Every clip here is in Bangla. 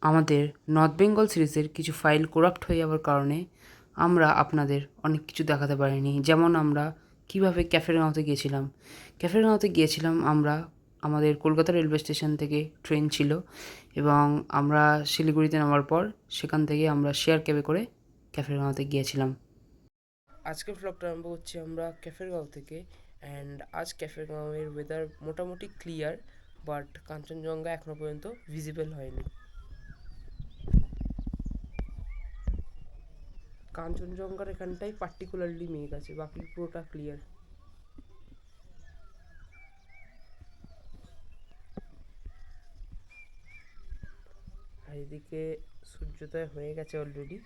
আমাদের নর্থ বেঙ্গল সিরিজের কিছু ফাইল করাপ্ট হয়ে যাওয়ার কারণে আমরা আপনাদের অনেক কিছু দেখাতে পারিনি। যেমন আমরা কীভাবে ক্যাফেরগাঁওতে গিয়েছিলাম। ক্যাফেরগাঁওতে গিয়েছিলাম আমরা, আমাদের কলকাতা রেলওয়ে স্টেশন থেকে ট্রেন ছিল এবং আমরা শিলিগুড়িতে নামার পর সেখান থেকে আমরা শেয়ার ক্যাবে করে ক্যাফেরগাঁওতে গিয়েছিলাম। আজকের ভ্লগটা আরম্ভ করছি আমরা ক্যাফেরগাঁও থেকে। অ্যান্ড আজ ক্যাফেরগাঁওয়ের ওয়েদার মোটামুটি ক্লিয়ার, বাট কাঞ্চনজঙ্ঘা এখনও পর্যন্ত ভিজিবল হয়নি। কাঞ্চনজঙ্ঘার এখানটাই পার্টিকুলারলি মেঘ আছে, বাকি পুরোটা ক্লিয়ার। আর এদিকে সূর্যোদয় হয়ে গেছে অলরেডি,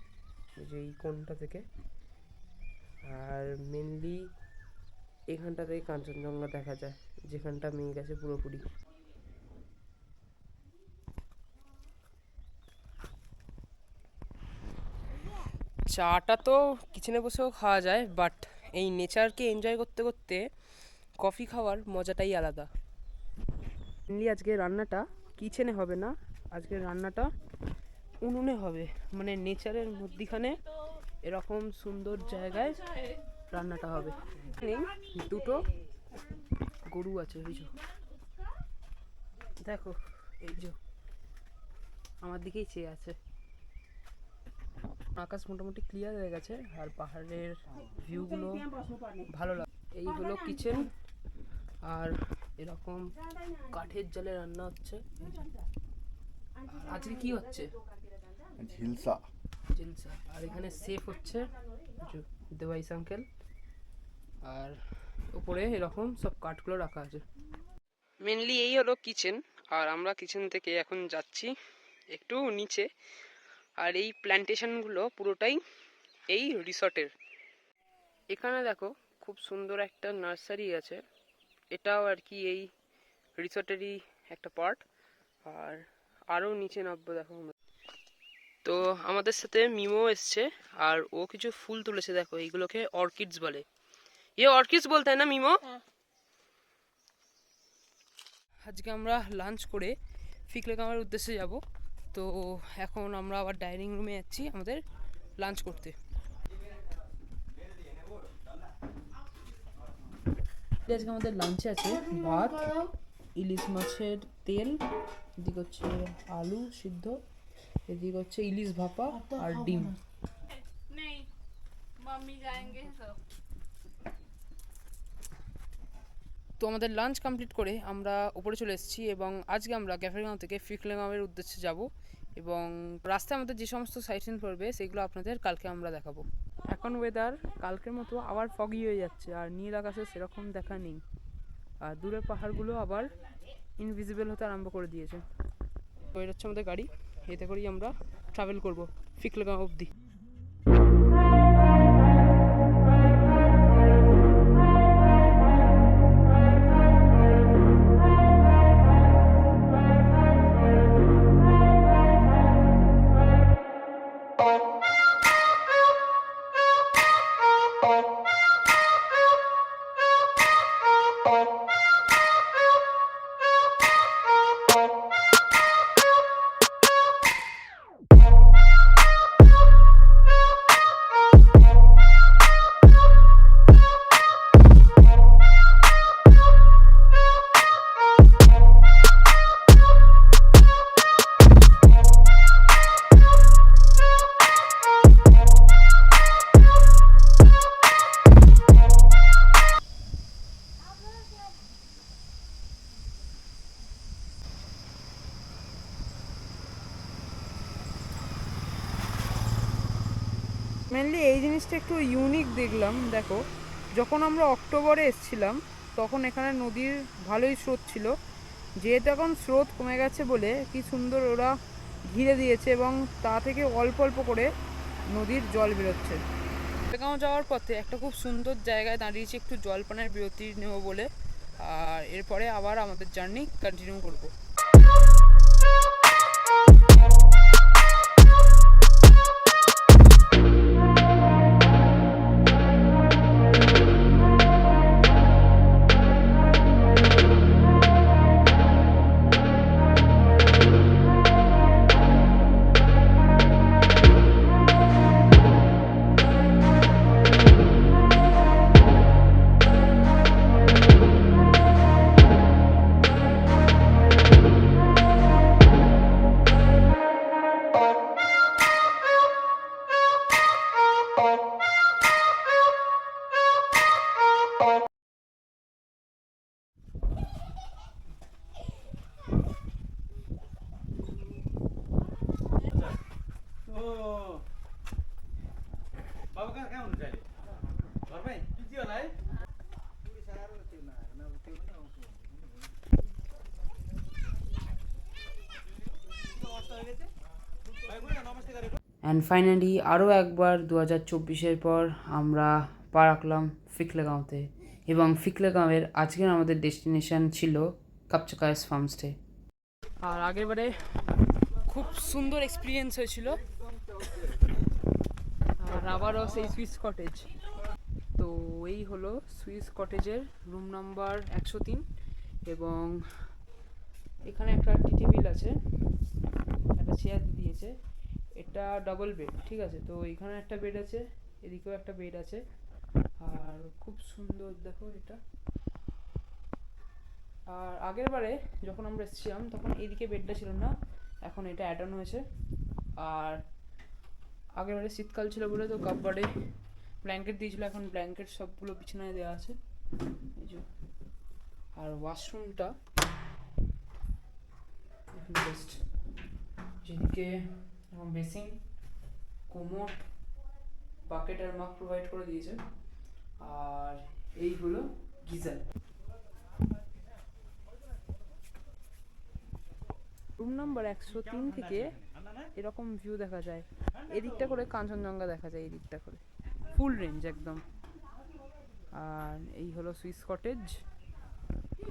যে এই কোণটা থেকে। আর মেনলি এখানটা থেকে কাঞ্চনজঙ্ঘা দেখা যায়, যেখানটা মেঘ আছে পুরোপুরি। চাটা তো কিচেনে বসেও খাওয়া যায়, বাট এই নেচারকে এনজয় করতে করতে কফি খাওয়ার মজাটাই আলাদা। মেনলি আজকে রান্নাটা কিচেনে হবে না, আজকে রান্নাটা উনুনে হবে, মানে নেচারের মধ্যিখানে এরকম সুন্দর জায়গায় রান্নাটা হবে। দুটো গরু আছে, এই যে দেখো, এই যে আমার দিকেই চেয়ে আছে। আকাশ মোটামুটি ক্লিয়ার হয়ে গেছে আর পাহাড়ের ভিউগুলো ভালো লাগে। এই হলো কিচেন, আর এরকম কাঠের জালে রান্না হচ্ছে। আজকে কি হচ্ছে? ঝিলসা। ঝিলসা। আর এখানে সেফ হচ্ছে দেবাইস আঙ্কেল, আর উপরে এরকম সব কাঠগুলো রাখা আছে। মেনলি এই হলো কিচেন, আর আমরা কিচেন থেকে এখন যাচ্ছি একটু নিচে। আর এই প্ল্যান্টেশনগুলো পুরোটাই এই রিসর্টের। এখানে দেখো খুব সুন্দর একটা নার্সারি আছে, এটাও আর কি এই রিসর্টেরই একটা পার্ট। আর আরও নিচে নামবো, দেখো। তো আমাদের সাথে মিমো এসছে, আর ও কিছু ফুল তুলেছে, দেখো এইগুলোকে অর্কিডস বলে। অর্কিডস বলতে হয় না মিমো? আজকে আমরা লাঞ্চ করে ফিকলেগাঁওয়ের উদ্দেশ্যে যাব। তো এখন আমরা আবার ডাইনিং রুমে যাচ্ছি আমাদের লাঞ্চ করতে। আজকে আমাদের লাঞ্চে আছে ভাত, ইলিশ মাছের তেল, এদিকে হচ্ছে আলু সিদ্ধ, এদিকে হচ্ছে ইলিশ ভাপা আর ডিম। তো আমাদের লাঞ্চ কমপ্লিট করে আমরা উপরে চলে এসেছি এবং আজকে আমরা ক্যাফেরগাঁও থেকে ফিকলেগাঁওয়ের উদ্দেশ্যে যাব এবং রাস্তায় আমাদের যে সমস্ত সাইট সিন পড়বে সেগুলো আপনাদের কালকে আমরা দেখাবো। এখন ওয়েদার কালকের মতো আবার ফগি হয়ে যাচ্ছে, আর নীল আকাশে সেরকম দেখা নেই, আর দূরের পাহাড়গুলো আবার ইনভিজিবল হতে আরম্ভ করে দিয়েছে। তো এটা হচ্ছে আমাদের গাড়ি, এতে করেই আমরা ট্রাভেল করব ফিকলেগাঁও অবধি। মেনলি এই জিনিসটা একটু ইউনিক দেখলাম। দেখো, যখন আমরা অক্টোবরে এসেছিলাম তখন এখানে নদীর ভালোই স্রোত ছিল, যেহেতু এখন স্রোত কমে গেছে বলে কি সুন্দর ওরা ঘিরে দিয়েছে এবং তা থেকে অল্প অল্প করে নদীর জল বেরোচ্ছে। ফিকলেগাঁও যাওয়ার পথে একটা খুব সুন্দর জায়গায় দাঁড়িয়েছি একটু জলপানের বিরতি নেব বলে, আর এরপরে আবার আমাদের জার্নি কন্টিনিউ করবো। অ্যান্ড ফাইনালি আরও একবার 2024-এর পর আমরা পা রাখলাম ফিকলেগাঁওতে, এবং ফিকলেগাঁওয়ের আজকের আমাদের ডেস্টিনেশন ছিল কাপচাকায়াস ফার্মস্টে। আর আগেরবারে খুব সুন্দর এক্সপিরিয়েন্স হয়েছিল, আর আবারও সেই সুইস কটেজ। তো এই হলো সুইস কটেজের রুম নাম্বার 103, এবং এখানে একটা টি টেবিল আছে, একটা চেয়ার দিয়েছে, এটা ডাবল বেড, ঠিক আছে। তো এখানে একটা বেড আছে, এদিকেও একটা বেড আছে, আর খুব সুন্দর দেখো এটা। আর আগের বারে যখন আমরা এসেছিলাম তখন এইদিকে বেডটা ছিল না, এখন এটা অ্যাড অন হয়েছে। আর আগের বারে শীতকাল ছিল বলে তো কাপড়ে ব্ল্যাঙ্কেট দিয়েছিল, এখন ব্ল্যাঙ্কেট সবগুলো বিছানায় দেওয়া আছে, এই যে। আর ওয়াশরুমটা বেস্ট, যেদিকে বেসিন, কোমোড, বাকেট আর মাগ প্রোভাইড করে দিয়েছে, আর এই হলো গিজার। রুম নাম্বার 103 থেকে এরকম ভিউ দেখা যায়, এদিকটা করে কাঞ্চনজঙ্ঘা দেখা যায়, এদিকটা করে ফুল রেঞ্জ একদম। আর এই হলো সুইস কটেজ,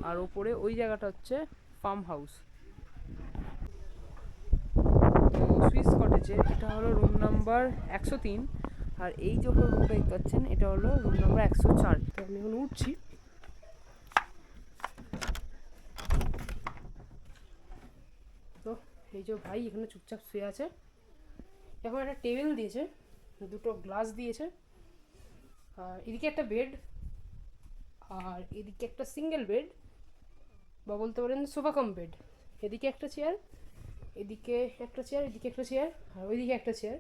আর ওপরে ওই জায়গাটা হচ্ছে ফার্ম হাউস। তো সুইস কটেজের এটা হলো রুম নাম্বার 103, আর এই যে রুমটা দেখতে পাচ্ছেন এটা হলো রুম নাম্বার 104। তো আমি এখন উঠছি। তো এই যে ভাই এখানে চুপচাপ শুয়ে আছে, এখন একটা টেবিল দিয়েছে, দুটো গ্লাস দিয়েছে, আর এদিকে একটা বেড, আর এদিকে একটা সিঙ্গেল বেড বা বলতে পারেন সোফা কাম বেড। এদিকে একটা চেয়ার, এদিকে একটা চেয়ার, এদিকে একটা চেয়ার, আর ওইদিকে একটা চেয়ার,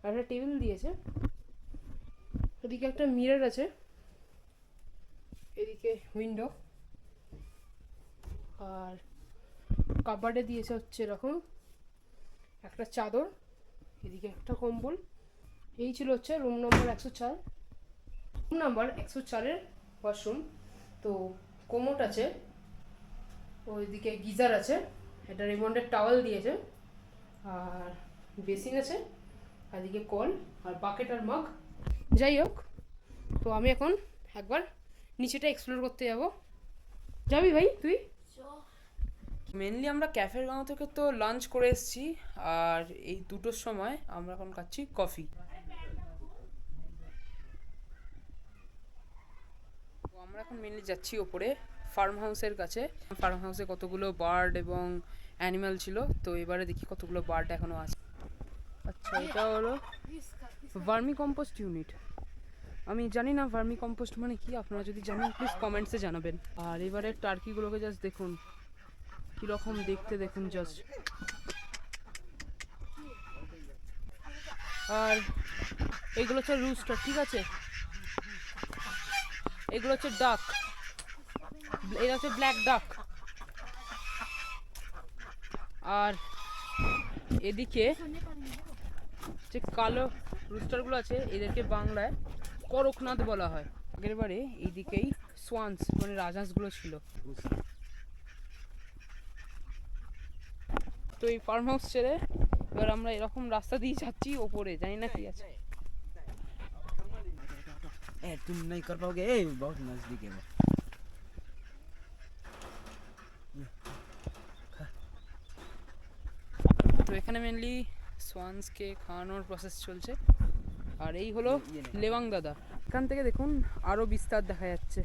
আর একটা টেবিল দিয়েছে। এদিকে একটা মিরর আছে, এদিকে উইন্ডো, আর কাবার্ডে দিয়েছে হচ্ছে এরকম একটা চাদর, এদিকে একটা কম্বল। এই ছিল হচ্ছে রুম নম্বর 104। রুম নাম্বার 104-এর ওয়াশরুম। তো কোমোট আছে, ওইদিকে গিজার আছে, একটা রিমন্ডের টাওয়াল দিয়েছে, আর বেসিন আছে, আর এদিকে কল আর বাকেট আর মাগ। যাই হোক, তো আমি এখন একবার নিচেটা এক্সপ্লোর করতে যাব। যাবি ভাই তুই? মেনলি আমরা ক্যাফের গাঁও থেকে তো লাঞ্চ করে এসেছি, আর এই 2টোর সময় আমরা এখন খাচ্ছি কফি। তো আমরা এখন মেনলি যাচ্ছি ওপরে ফার্ম হাউসের কাছে। ফার্ম হাউসে কতগুলো বার্ড এবং অ্যানিম্যাল ছিল, তো এবারে দেখি কতগুলো বার্ড এখনো আছে। আচ্ছা, এটা হলো ভার্মি কম্পোস্ট ইউনিট। আমি জানি না ভার্মি কম্পোস্ট মানে কি, আপনারা যদি জানেন প্লিজ কমেন্টসে জানাবেন। আর এবারে টার্কিগুলোকে জাস্ট দেখুন কীরকম দেখতে, দেখুন জাস্ট। আর এইগুলো হচ্ছে রুস্টার, ঠিক আছে, এগুলো হচ্ছে ডাক, এটা হচ্ছে ব্ল্যাক ডাক। আর এদিকে যে কালো রুস্টারগুলো আছে এদেরকে বাংলায় করকনাথ বলা হয়। আগের বারে এইদিকেই সোয়ান্স মানে রাজহাঁসগুলো ছিল। তো এই ফার্ম হাউস ছেড়ে এবার আমরা এরকম রাস্তা দিয়ে যাচ্ছি ওপরে, জানি না কি আছে। तुम नहीं कर पाओगे, बहुत नजदीक है वो। তো এখানে মেনলি সোয়ান্সকে খাওয়ানোর প্রসেস চলছে। আর এই হলো লেওয়াং দাদা, এখান থেকে দেখুন আরো বিস্তার দেখা যাচ্ছে।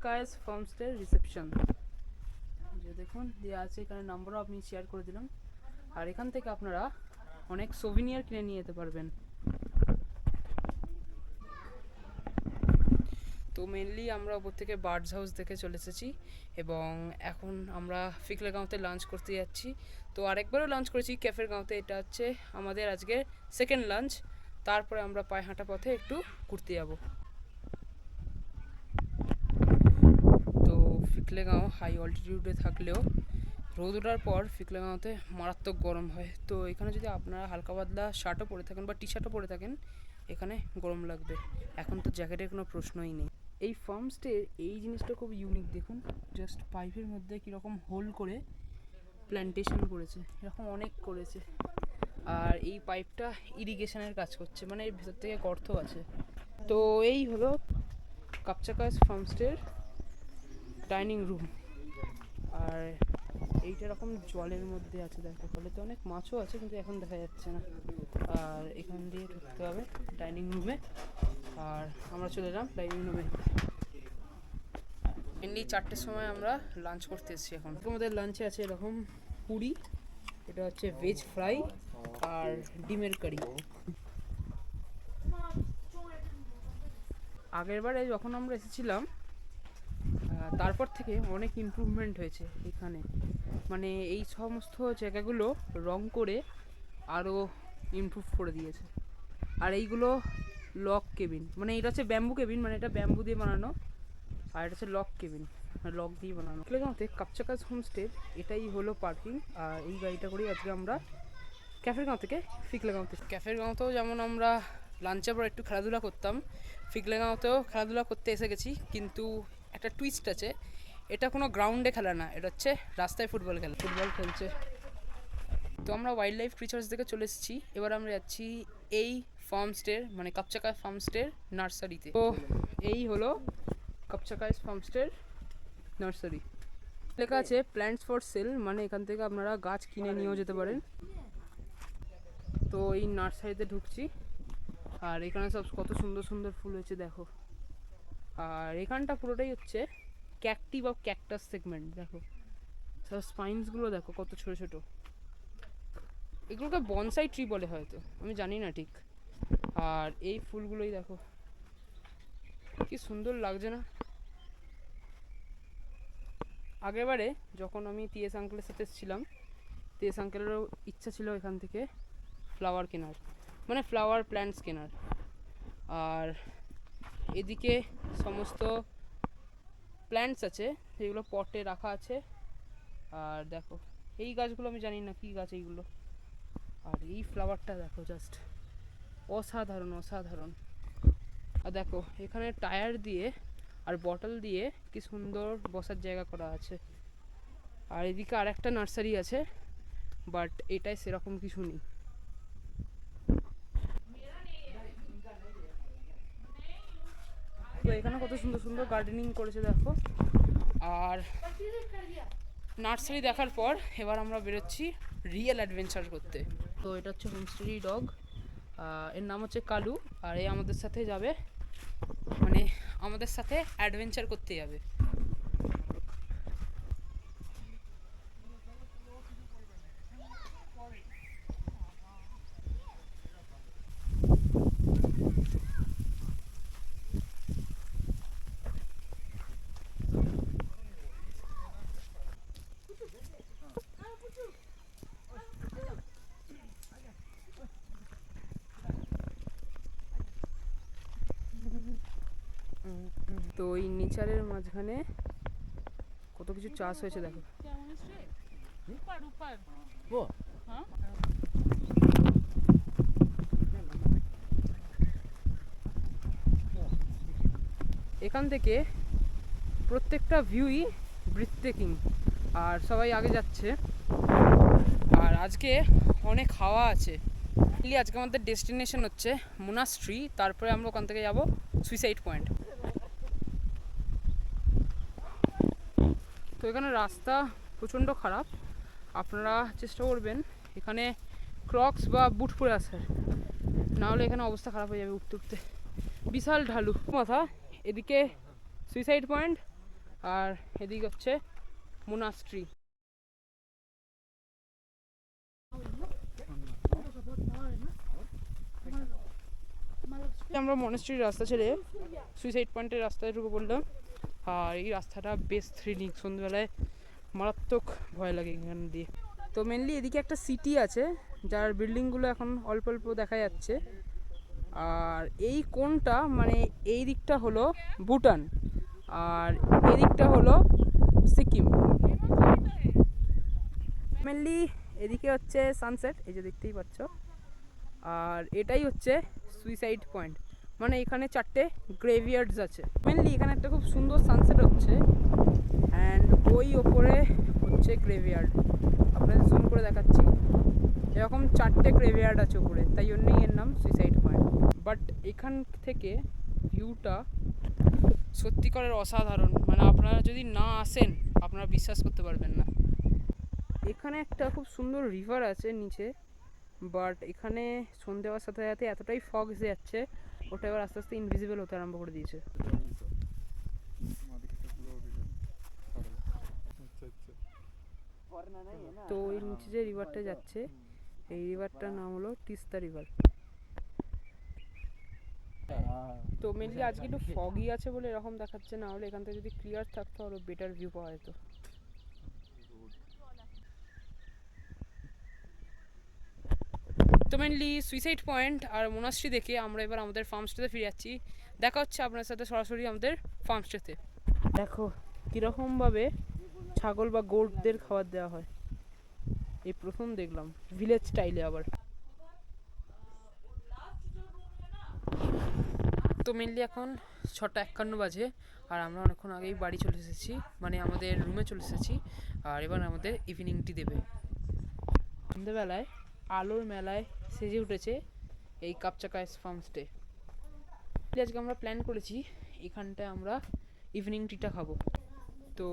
কায়েস ফার্মস্টের রিসেপশন, যে দেখুন দেওয়া আছে এখানে, নাম্বারও আমি শেয়ার করে দিলাম। আর এখান থেকে আপনারা অনেক সোভিনিয়ার কিনে নিয়ে যেতে পারবেন। তো মেনলি আমরা ওপর থেকে বার্ডস হাউস দেখে চলে এসেছি এবং এখন আমরা ফিকলেগাঁওতে লাঞ্চ করতে যাচ্ছি। তো আরেকবারও লাঞ্চ করেছি ক্যাফের গাঁওতে, এটা হচ্ছে আমাদের আজকের সেকেন্ড লাঞ্চ। তারপরে আমরা পায়ে হাঁটা পথে একটু ঘুরতে যাব। তো ফিকলেগাঁও হাই অল্টিটিউডে থাকলেও রোদ ওঠার পর ফিকলেগাঁওতে মারাত্মক গরম হয়। তো এখানে যদি আপনারা হালকা পাতলা শার্টও পরে থাকেন বা টি শার্টও পরে থাকেন, এখানে গরম লাগবে। এখন তো জ্যাকেটের কোনো প্রশ্নই নেই। এই ফার্মস্টের এই জিনিসটা খুব ইউনিক, দেখুন জাস্ট পাইপের মধ্যে কীরকম হোল করে প্ল্যান্টেশন করেছে, এরকম অনেক করেছে। আর এই পাইপটা ইরিগেশনের কাজ করছে, মানে এর ভেতর থেকে গর্ত আছে। তো এই হলো কাপচাকাস ফার্মস্টের ডাইনিং রুম। আর এইটা এরকম জলের মধ্যে আছে, দেখো জলেতে অনেক মাছও আছে কিন্তু এখন দেখা যাচ্ছে না। আর এখান দিয়ে ঢুকতে হবে ডাইনিং রুমে, আর আমরা চলে এলাম ডাইনিং রুমে। মেনলি 4টের সময় আমরা লাঞ্চ করতে এসেছি। এখন আমাদের লাঞ্চে আছে এরকম পুরি, এটা হচ্ছে ভেজ ফ্রাই আর ডিমের কারি। আগের বারে যখন আমরা এসেছিলাম তারপর থেকে অনেক ইমপ্রুভমেন্ট হয়েছে এখানে, মানে এই সমস্ত জায়গাগুলো রং করে আরও ইমপ্রুভ করে দিয়েছে। আর এইগুলো লক কেবিন, মানে এটা হচ্ছে ব্যাম্বু কেবিন, মানে এটা ব্যাম্বু দিয়ে বানানো, আর এটা হচ্ছে লক কেবিন, লক দিয়ে বানানো। ফিকলেগাঁওতে কাপচাকাস হোমস্টে এটাই হলো পার্কিং। আর এই গাড়িটা করেই আজকে আমরা ক্যাফের গাঁও থেকে ফিকলেগাঁওতে। ক্যাফের গাঁওতেও যেমন আমরা লাঞ্চের পর একটু খেলাধুলা করতাম, ফিকলেগাঁওতেও খেলাধুলা করতে এসে গেছি। কিন্তু একটা টুইস্ট আছে, এটা কোনো গ্রাউন্ডে খেলা না, এটা হচ্ছে রাস্তায় ফুটবল খেলছে। তো আমরা ওয়াইল্ড লাইফ ক্রিচার্স থেকে চলে এসেছি, এবার আমরা যাচ্ছি এই ফার্মস্টের মানে কাপচাকাস ফার্মস্টের নার্সারিতে। তো এই হলো কাপচাকাস ফার্মস্টের নার্সারি। লেখা আছে প্ল্যান্টস ফর সেল, মানে এখান থেকে আপনারা গাছ কিনে নিয়েও যেতে পারেন। তো এই নার্সারিতে ঢুকছি, আর এখানে সব কত সুন্দর সুন্দর ফুল হয়েছে দেখো। আর এখানটা পুরোটাই হচ্ছে ক্যাকটি বা ক্যাকটাস সেগমেন্ট, দেখো সব স্পাইনসগুলো দেখো কত ছোটো ছোটো। এগুলোকে বনসাই ট্রি বলে হয়তো, আমি জানি না ঠিক। আর এই ফুলগুলোই দেখো কি সুন্দর লাগছে না। আগেরবারে যখন আমি টিএস আঙ্কেলের সাথে ছিলাম, টিএস আঙ্কেলেরও ইচ্ছা ছিল এখান থেকে ফ্লাওয়ার কেনার, মানে ফ্লাওয়ার প্ল্যান্টস কেনার। আর এদিকে সমস্ত প্ল্যান্টস আছে যেগুলো পটে রাখা আছে। আর দেখো এই গাছগুলো আমি জানি না কি গাছ এইগুলো। আর এই ফ্লাওয়ারটা দেখো জাস্ট অসাধারণ অসাধারণ। আর দেখো এখানে টায়ার দিয়ে আর বটল দিয়ে কি সুন্দর বসার জায়গা করা আছে। আর এদিকে আর একটা নার্সারি আছে, বাট এটাই সেরকম কিছু নেই। তো এখানে কত সুন্দর সুন্দর গার্ডেনিং করেছে দেখো। আর নার্সারি দেখার পর এবার আমরা বেরোচ্ছি রিয়েল অ্যাডভেঞ্চার করতে। তো এটা হচ্ছে হোমস্টেরি ডগ, এর নাম হচ্ছে কালু। আর এই আমাদের সাথে যাবে, মানে আমাদের সাথে অ্যাডভেঞ্চার করতে যাবে। তো এই নেচারের মাঝখানে কত কিছু চাষ হয়েছে দেখো। এখান থেকে প্রত্যেকটা ভিউই ব্রিথটেকিং, আর সবাই আগে যাচ্ছে। আর আজকে অনেক হাওয়া আছে। আজকে আমাদের ডেস্টিনেশন হচ্ছে মোনাস্ট্রি, তারপরে আমরা ওখান থেকে যাব সুইসাইড পয়েন্ট। তো এখানে রাস্তা প্রচণ্ড খারাপ, আপনারা চেষ্টা করবেন এখানে ক্রক্স বা বুট পরে আসার, নাহলে এখানে অবস্থা খারাপ হয়ে যাবে উঠতে উঠতে। বিশাল ঢালু মাথা, এদিকে সুইসাইড পয়েন্ট আর এদিক হচ্ছে মোনাস্ট্রি। আমরা মনেস্ট্রির রাস্তা ছেড়ে সুইসাইড পয়েন্টের রাস্তায় ঢুকে পড়লাম। আর এই রাস্তাটা বেশ থ্রিলিং, সন্ধ্যেবেলায় মারাত্মক ভয় লাগে এখান দিয়ে। তো মেনলি এদিকে একটা সিটি আছে যার বিল্ডিংগুলো এখন অল্প অল্প দেখা যাচ্ছে। আর এই কোনটা মানে এই দিকটা হলো ভুটান আর এই দিকটা হলো সিকিম। মেনলি এদিকে হচ্ছে সানসেট, এই যে দেখতেই পাচ্ছ। আর এটাই হচ্ছে সুইসাইড পয়েন্ট, মানে এখানে 4টে গ্রেভিয়ার্ডস আছে। মেনলি এখানে একটা খুব সুন্দর সানসেট হচ্ছে অ্যান্ড ওই ওপরে হচ্ছে গ্রেভিয়ার্ড। আপনাদের জুম করে দেখাচ্ছি, এরকম 4টে গ্রেভিয়ার্ড আছে ওপরে, তাই জন্যই এর নাম সুইসাইড পয়েন্ট। বাট এখান থেকে ভিউটা সত্যিকারের অসাধারণ, মানে আপনারা যদি না আসেন আপনারা বিশ্বাস করতে পারবেন না। এখানে একটা খুব সুন্দর রিভার আছে নিচে, বাট এখানে সন্ধে হওয়ার সাথে সাথে এতটাই ফগ এসে যাচ্ছে, ওটা এবার আস্তে আস্তে ইনভিজিবল হতে আরম্ভ করে দিয়েছে। তো ওই নিচে যে রিভারটা যাচ্ছে, এই রিভারটার নাম হলো তিস্তা রিভার। তো মেনলি আজকে একটু ফগই আছে বলে এরকম দেখাচ্ছে, না হলে এখান থেকে যদি ক্লিয়ার থাকতো আরো বেটার ভিউ পাওয়া যেত। তো মেনলি সুইসাইড পয়েন্ট আর মোনাস্ট্রি দেখে আমরা এবার আমাদের ফার্মস্টেতে ফিরে যাচ্ছি। দেখা হচ্ছে আপনার সাথে সরাসরি আমাদের ফার্মস্টেতে। দেখো কীরকমভাবে ছাগল বা গোটদের খাবার দেওয়া হয়, এই প্রথম দেখলাম ভিলেজ স্টাইলে আবার। তো মেনলি এখন 6:51 বাজে আর আমরা অনেকক্ষণ আগেই বাড়ি চলে এসেছি, মানে আমাদের রুমে চলে এসেছি। আর এবার আমাদের ইভিনিং টি দেবে। সন্ধ্যেবেলায় আলোর মেলায় সেজে উঠেছে এই কাপচাকাইস ফার্মস্টে। আজকে আমরা প্ল্যান করেছি এখানটায় আমরা ইভিনিং টিটা খাবো। তো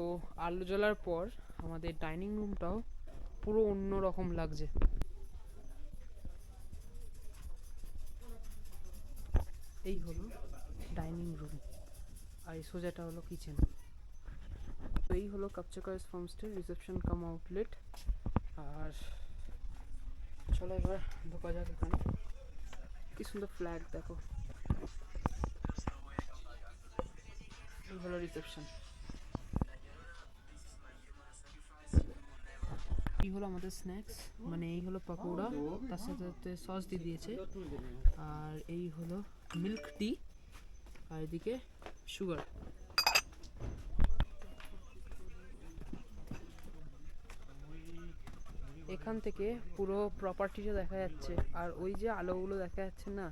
আলো জ্বলার পর আমাদের ডাইনিং রুমটাও পুরো অন্য রকম লাগছে। এই হলো ডাইনিং রুম আর এই সোজাটা হলো কিচেন। তো এই হলো কাপচাকাইস ফার্মস্টে রিসেপশন কাম আউটলেট। আর চলো এবার ঢোকা যাক এখানে। কি সুন্দর ফ্ল্যাগ দেখো। এই হলো রিসেপশন। এই হলো আমাদের স্ন্যাক্স, মানে এই হলো পাকোড়া, তার সাথে সাথে সস দিয়ে দিয়েছে। আর এই হলো মিল্ক টি, আর এদিকে সুগার। এখান থেকে পুরো প্রপার্টিটা দেখা যাচ্ছে। আর ওই যে আলোগুলো দেখা যাচ্ছে না,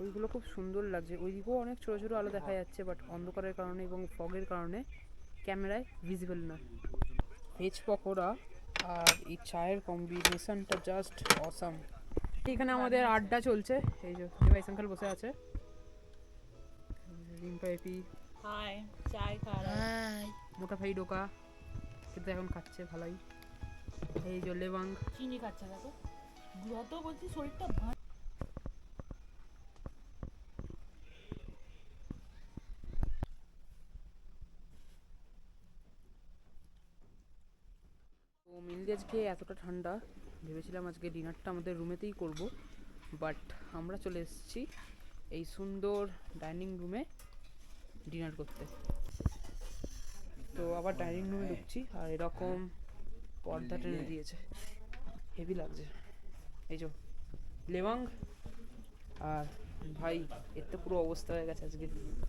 ওইগুলো খুব সুন্দর লাগছে। ওইদিকেও অনেক ছোটো ছোটো আলো দেখা যাচ্ছে, বাট অন্ধকারের কারণে এবং ফগের কারণে ক্যামেরায় ভিজিবল না। ভেজ পকোড়া আর এই চায়ের কম্বিনেশনটা জাস্ট অসাম। এখানে আমাদের আড্ডা চলছে, এই যে ভাইস আঙ্কেল বসে আছে, রিম্পা এপি হাই চাই খাই মোটা ভাই ডোকা কিন্তু এখন খাচ্ছে ভালোই। এই যে লেবাং চিনি খাচ্ছে, দেখো যত বলছি শরীরটা ভালো। তো মেনলি আজকে এতটা ঠান্ডা, ভেবেছিলাম আজকে ডিনারটা আমাদের রুমেতেই করব, বাট আমরা চলে এসেছি এই সুন্দর ডাইনিং রুমে ডিনার করতে। তো আবার ডাইনিং রুমে ঢুকছি আর এরকম পর্দা টেনে দিয়েছে, হেভি লাগছে। এই যে লেবাং আর ভাই, এর তো পুরো অবস্থা হয়ে গেছে আজকে।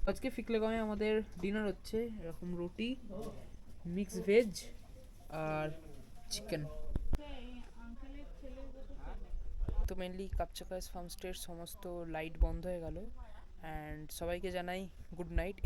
আজকে ফিকলেগমে আমাদের ডিনার হচ্ছে এরকম রুটি, মিক্স ভেজ আর চিকেন। তো মেনলি কাপচাকাইস ফার্মস্টের সমস্ত লাইট বন্ধ হয়ে গেল অ্যান্ড সবাইকে জানাই গুড নাইট।